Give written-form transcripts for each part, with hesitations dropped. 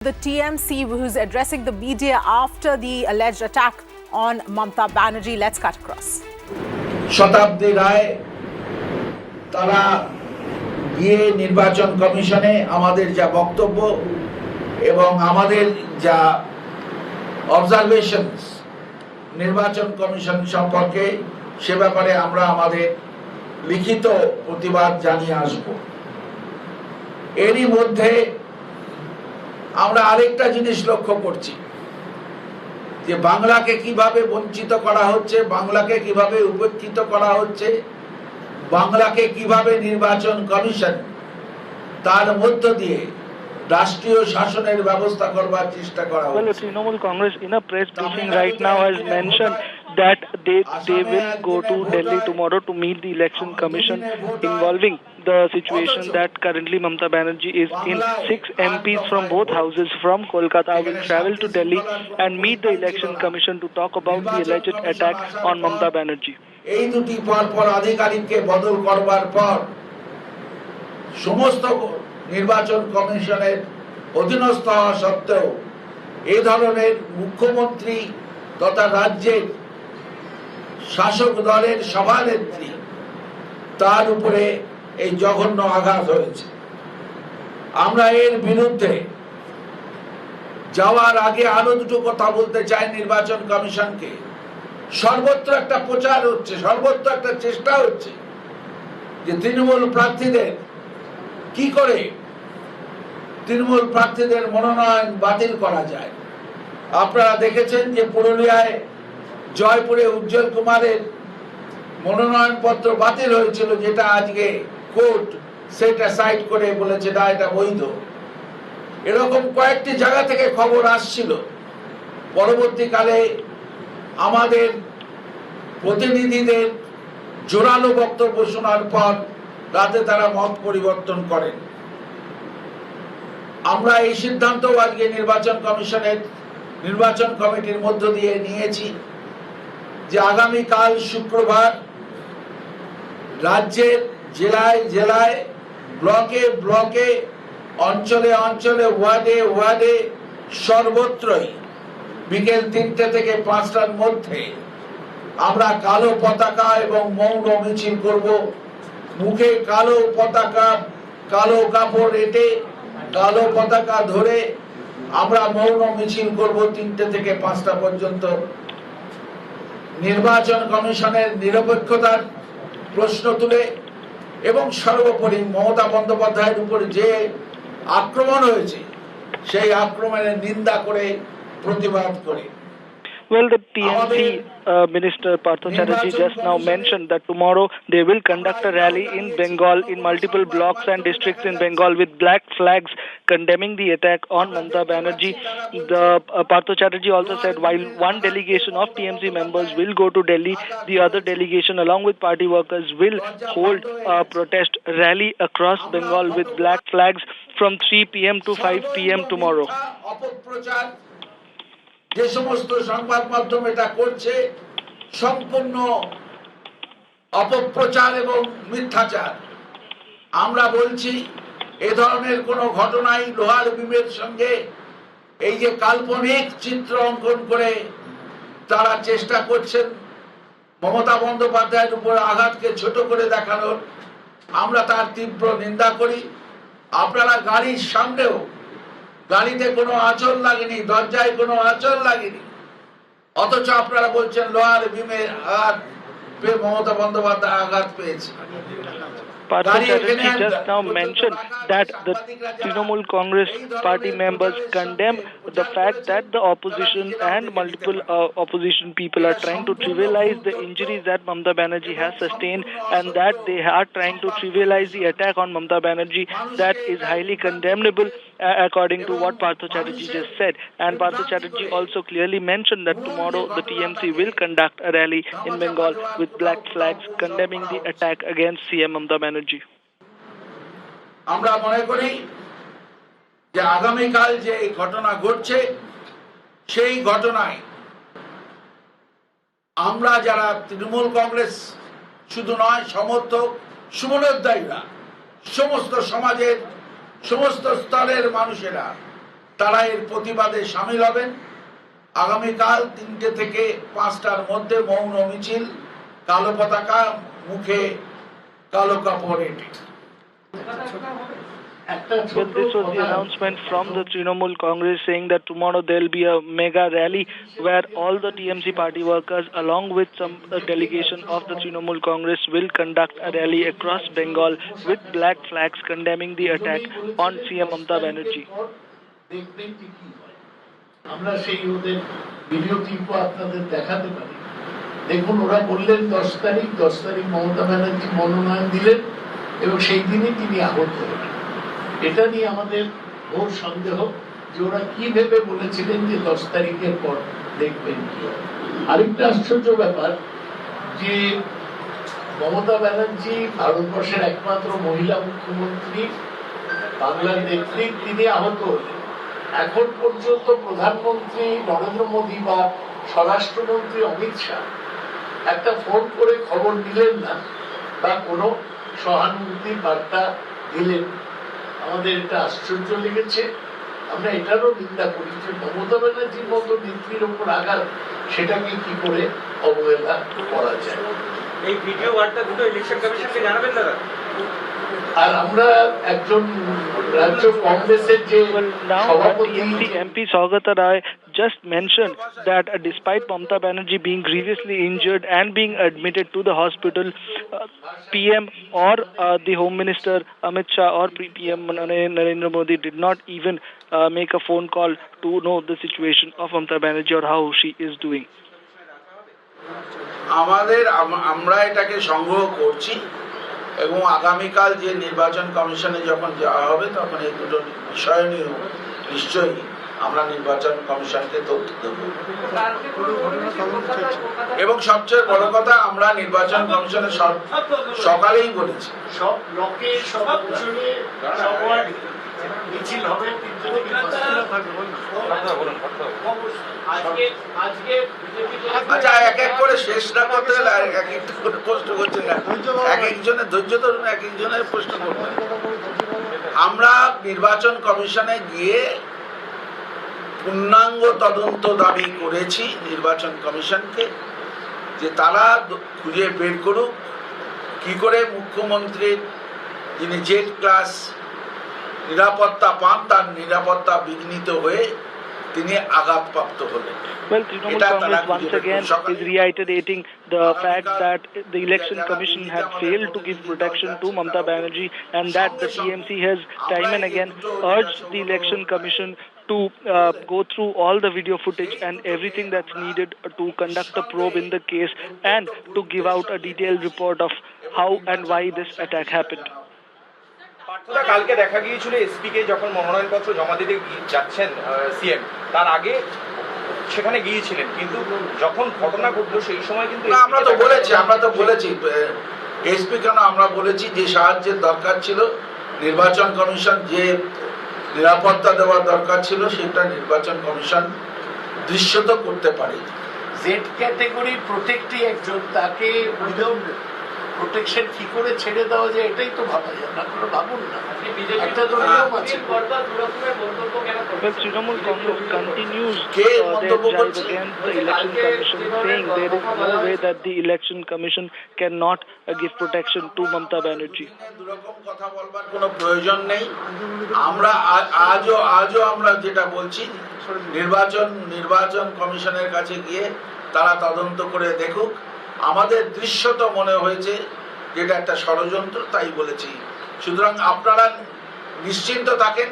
The TMC, who's addressing the media after the alleged attack on Mamta Banerjee. Let's cut across. শতাব্দী রায় তারা গিয়ে নির্বাচন কমিশনে আমাদের যা বক্তব্য এবং আমাদের যা অবজারভেশনস নির্বাচন কমিশন সম্পর্কে সে ব্যাপারে আমরা আমাদের লিখিত প্রতিবাদ জানিয়ে আসব। এরই মধ্যে আমরা আরেকটা জিনিস লক্ষ্য করছি যে বাংলাকে কিভাবে বঞ্চিত করা হচ্ছে, বাংলাকে কিভাবে উপেক্ষিত করা হচ্ছে, বাংলাকে কিভাবে নির্বাচন কমিশন তার মধ্য দিয়ে রাষ্ট্রীয় শাসনের ব্যবস্থা করবার চেষ্টা করা হচ্ছে। Well, Trinamool Congress in a press briefing right now has mentioned that they will go to Delhi tomorrow to meet the election commission involving the situation that currently Mamta Banerjee is in. 6 MPs from both houses from Kolkata will travel to Delhi and meet the election commission to talk about the alleged attack on Mamta Banerjee. এই দুটি পরপর আধিকারিককে বদল করবার পর সমস্ত নির্বাচন কমিশনের অধীনস্থ হওয়া সত্ত্বেও এই ধরনের মুখ্যমন্ত্রী তথা রাজ্যের শাসক দলের সভানেত্রী তার উপরে এই জঘন্য আঘাত হয়েছে। আমরা এর বিরুদ্ধে যাওয়ার আগে আরো দুটো কথা বলতে চাই নির্বাচন কমিশনকে। সর্বত্র একটা প্রচার হচ্ছে, সর্বত্র একটা চেষ্টা হচ্ছে যে তৃণমূল প্রার্থীদের কি করে তৃণমূল প্রার্থীদের মনোনয়ন বাতিল করা যায়। আপনারা দেখেছেন যে পুরুলিয়ায় জয়পুরে উজ্জ্বল কুমারের মনোনয়ন পত্র বাতিল হয়েছিল, যেটা আজকে কোর্ট সেটা সাইড করে বলেছে না, এটা বৈধ। এরকম কয়েকটি জায়গা থেকে খবর আসছিল। পরবর্তীকালে আমাদের প্রতিনিধিদের জোরালো বক্তব্য শোনার পর রাতে তারা মত পরিবর্তন করেন। আমরা এই সিদ্ধান্ত আজকে নির্বাচন কমিশনের নির্বাচন কমিটির মধ্য দিয়ে নিয়েছি যে আগামীকাল শুক্রবার রাজ্যের জেলায় জেলায় ব্লকে ব্লকে অঞ্চলে অঞ্চলে ওয়ার্ডে ওয়ার্ডে সর্বত্রই বিকেল 3টে থেকে 5টার মধ্যে আমরা কালো পতাকা এবং মৌন মিছিল করব। মুখে কালো পতাকা, কালো কাপড় এঁটে কালো পতাকা ধরে আমরা মৌন মিছিল করব 3টে থেকে 5টা পর্যন্ত। নির্বাচন কমিশনের নিরপেক্ষতার প্রশ্ন তুলে এবং সর্বোপরি মমতা বন্দ্যোপাধ্যায়ের উপর যে আক্রমণ হয়েছে সেই আক্রমণের নিন্দা করে প্রতিবাদ করে। Well, the TMC Minister Partha Chatterjee just now mentioned that tomorrow they will conduct a rally in Bengal in multiple blocks and districts in Bengal with black flags condemning the attack on Mamta Banerjee. The Partha Chatterjee also said while one delegation of TMC members will go to Delhi, the other delegation along with party workers will hold a protest rally across Bengal with black flags from 3 p.m. to 5 p.m. tomorrow. যে সমস্ত সংবাদ মাধ্যম এটা করছে সম্পূর্ণ অপপ্রচার এবং মিথ্যাচার। আমরা বলছি এ ধরনের কোনো ঘটনাই লোহার বিমের সঙ্গে এই যে কাল্পনিক চিত্র অঙ্কন করে তারা চেষ্টা করছেন মমতা বন্দ্যোপাধ্যায়ের উপর আঘাতকে ছোট করে দেখানোর, আমরা তার তীব্র নিন্দা করি। আপনারা গাড়ির সামনেও গাড়িতে কোনো আঁচল লাগেনি, দরজায় কোনো আঁচল লাগেনি, অথচ আপনারা বলছেন লোহার বিমে আঘাত পেয়ে মমতা বন্দ্যোপাধ্যায় আঘাত পেয়েছে। Partha Chatterjee just now mentioned that the Trinamool Congress party members condemn the fact that the opposition and multiple opposition people are trying to trivialize the injuries that Mamta Banerjee has sustained and that they are trying to trivialize the attack on Mamta Banerjee. That is highly condemnable according to what Partha Chatterjee just said. And Partha Chatterjee also clearly mentioned that tomorrow the TMC will conduct a rally in Bengal with black flags condemning the attack against CM Mamta Banerjee. আমরা মনে করি যে আগামীকাল যে এই ঘটনা ঘটছে সেই ঘটনায় আমরা যারা তৃণমূল কংগ্রেস শুধু নয় সমর্থক শুভনোদ্দায়ীরা সমস্ত সমাজের সমস্ত স্তরের মানুষেরা তারা এর প্রতিবাদে সামিল হবেন। আগামীকাল 3টে থেকে 5টার মধ্যে মৌন মিছিল, কালো পতাকা, মুখে কালো কাপড় এঁটে। Well, this was the announcement from the Trinamool Congress saying that tomorrow there will be a mega rally where all the TMC party workers along with some delegation of the Trinamool Congress will conduct a rally across Bengal with black flags condemning the attack on CM Mamata Banerjee. আমরা সেই ওদের video ক্লিপও আপনাদের দেখাতে পারি। দেখুন, ওরা বললেন 10 তারিখ মমতা ব্যানার্জি মনোনয়ন দিলেন এবং সেই দিনই তিনি আহত হলেন। এটা নিয়ে আমাদের ঘোর সন্দেহ যে ওরা কি ভেবে বলেছিলেন যে 10 তারিখের পর দেখবেন কি হয়। আরেকটা আশ্চর্য ব্যাপার যে মমতা ব্যানার্জি ভারতবর্ষের একমাত্র মহিলা মুখ্যমন্ত্রী, বাংলার নেত্রী, তিনি আহত হলেন। এখন পর্যন্ত প্রধানমন্ত্রী নরেন্দ্র মোদী বা স্বরাষ্ট্রমন্ত্রী অমিত শাহ একটা ফোন করে খবর নিলেন না বা কোনো সহানুভূতির বার্তা দিলেন। আমাদের এটা আশ্চর্য লেগেছে। আমরা এটারও নিন্দা করি যে মমতা ব্যানার্জির মতো নেত্রীর ওপর আঘাত, সেটাকে কি করে অবহেলা করা যায়। এই ভিডিও বার্তা দুটো ইলেকশন কমিশনকে জানাবেন দাদা। আর আমরা একজন রাজ্য কংগ্রেসের যে সভাপতি MP Saugata Rai just mentioned that despite Mamata Banerjee being grievously injured and being admitted to the hospital, PM or the Home Minister Amit Shah or PM Narendra Modi did not even make a phone call to know the situation of Mamata Banerjee or how she is doing. আমরা এটাকে সংগ্রহ করছি এবং আগামীকাল যে নির্বাচন কমিশনে যখন যাওয়া হবে তখন এই দুটো বিষয় নিয়ে নিশ্চয়ই আমরা নির্বাচন কমিশনকে তথ্য দেব। এবং সবচেয়ে বড় কথা, আমরা নির্বাচন কমিশনে সকালেই বলেছি সব ব্লকে সব অঞ্চলে সব ওয়ার্ডে মিছিল হবে। আচ্ছা, এক এক করে শেষ না করতে গেলে এক একটা করে প্রশ্ন করছেন না, এক একজনের ধৈর্য ধরুন, এক একজনের প্রশ্ন করবেন। আমরা নির্বাচন কমিশনে গিয়ে পূর্ণাঙ্গ তদন্ত দাবি করেছি নির্বাচন কমিশনকে যে তারা খুঁজে বের করুক কি করে মুখ্যমন্ত্রীর যিনি জেড ক্লাস নিরাপত্তা পান, তার নিরাপত্তা বিঘ্নিত হয়ে তিনি আঘাতপ্রাপ্ত হলেন। Well, Trinamool Congress once again is reiterating the fact that the Election Commission had failed to give protection to Mamata Banerjee and that the TMC has time and again urged the Election Commission to go through all the video footage and everything that's needed to conduct a probe in the case and to give out a detailed report of how and why this attack happened. কালকে দেখা গিয়েছিল SP কে যখন মনোনয়নপত্র জমা দিতে যাচ্ছেন CM, তার আগে সেখানে গিয়েছিলেন, কিন্তু যখন ঘটনা ঘটলো সেই সময় কিন্তু আমরা তো বলেছি এসপি কেন, আমরা বলেছি যে সাহায্যের দরকার ছিল, নির্বাচন কমিশন যে নিরাপত্তা দেওয়ার দরকার ছিল সেটা নির্বাচন কমিশন দৃশ্যত করতে পারে। জেড ক্যাটাগরি প্রোটেক্টই একজন, তাকে উইদাউট প্রোটেকশন কি করে ছেড়ে দেওয়া যায় এটাই তো ভাবা যায় না। আপনারা ভাবুন না, একটা তো নিয়ম আছে। Well, Trinamool Congress continues their jibe against the Election Commission, saying there is no way that the Election Commission cannot give protection to Mamata Banerjee. দুরকম কথা বলবার কোনো প্রয়োজন নেই। আমরা আজও আমরা যেটা বলছি, নির্বাচন কমিশনের কাছে গিয়ে তারা তদন্ত করে দেখুক। আমাদের দৃশ্যত মনে হয়েছে যেটা একটা ষড়যন্ত্র, তাই বলেছি। সুতরাং আপনারা নিশ্চিন্ত থাকেন।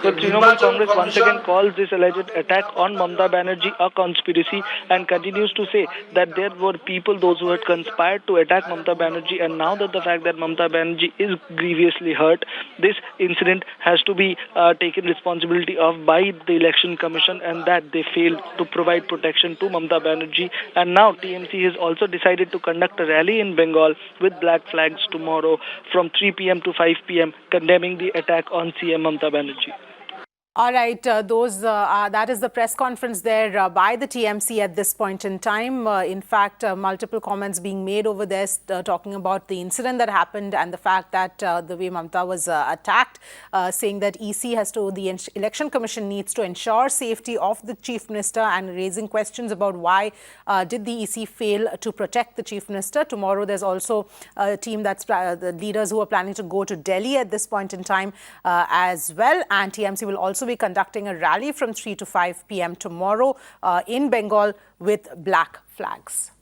The Trinamool Congress once again calls this alleged attack on Mamata Banerjee a conspiracy and continues to say that there were people, those who had conspired to attack Mamata Banerjee, and now that the fact that Mamata Banerjee is grievously hurt, this incident has to be taken responsibility of by the Election Commission and that they failed to provide protection to Mamata Banerjee. And now TMC has also decided to conduct a rally in Bengal with black flags tomorrow from 3 p.m. to 5 p.m. condemning the attack on CM Mamata Banerjee. All right, that is the press conference there by the TMC at this point in time. In fact, multiple comments being made over there talking about the incident that happened and the fact that the way Mamta was attacked, saying that the Election Commission needs to ensure safety of the Chief Minister and raising questions about why did the EC fail to protect the Chief Minister. Tomorrow, there's also a team that's the leaders who are planning to go to Delhi at this point in time as well. And TMC will also be conducting a rally from 3 to 5 p.m. tomorrow in Bengal with black flags.